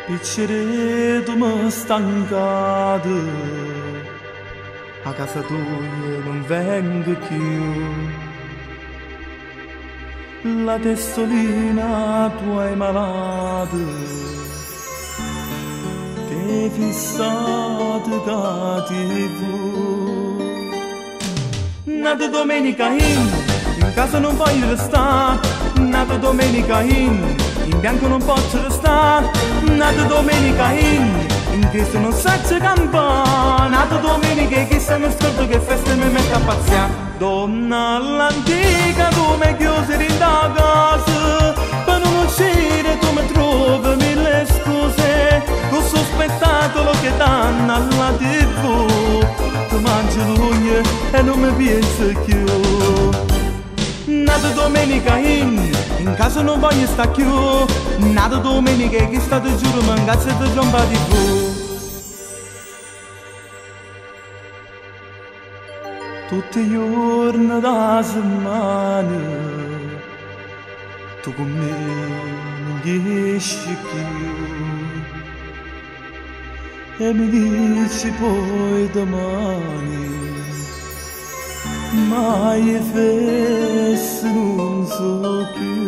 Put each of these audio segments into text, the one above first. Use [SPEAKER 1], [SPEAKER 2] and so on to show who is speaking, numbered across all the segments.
[SPEAKER 1] Piccere mi stancata, a casa tua non vengo più. La testolina tua è malata, che fissata da TV. Nata domenica in casa non voglio restare. Nata domenica in bianco non posso restare. Nata domenica in Cristo non sacce campare. Nata domenica che se mi scordo che festa mi mette a pazziare. Donna all'antica tu mi chiusi in da casa, per non uscire tu mi trovi mille scuse. Questo spettacolo che danno alla TV, tu mangi l'ugno e non mi pensi più. Nata domenica in casa non voglio stare più. Nata domenica che sta ti giuro mangiazza e ti tromba di più. Tutti i giorni da settimana tu con me non esci più e mi dici poi domani mai fesse non so più.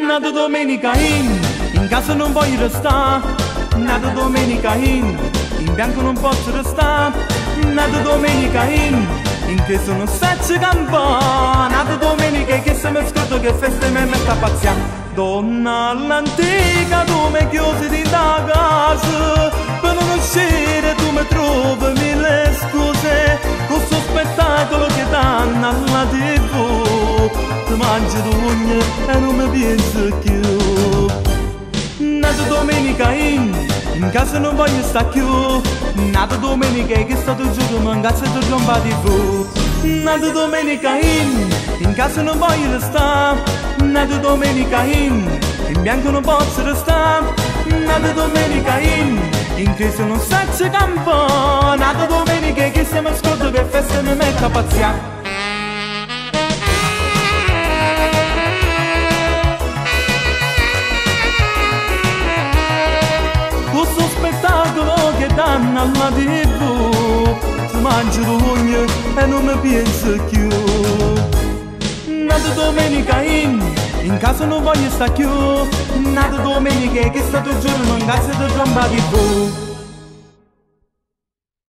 [SPEAKER 1] Nata domenica in casa non voglio restare. Nata domenica in bianco non posso restare. Nata domenica in Cristo non sacce campare. Nata domenica che se mi scordo che festa mi mette a pazziare. Donna all'antica tu mi chiusi da casa, per non uscire tu mi trovi mille scuse. Questo spettacolo che danno alla TV, ti mangi l'ugno e non mi pensi più. Nata domenica in casa non voglio stare più. Nata domenica che sta tu giuro mangiazza e ti tromba di più. Nata domenica in casa non voglio restare. Nata domenica in bianco non posso restare. Nata domenica in Cristo non sacce campo. Nata domenica che se mi scordo che festa mi mette a pazziare. Questo spettacolo che danno alla TV, ti mangi l'ugno e non mi pensi più. Nata domenica in casa non voglio stare più. Nata domenica che sta tu giorno in casa ti tromba di più.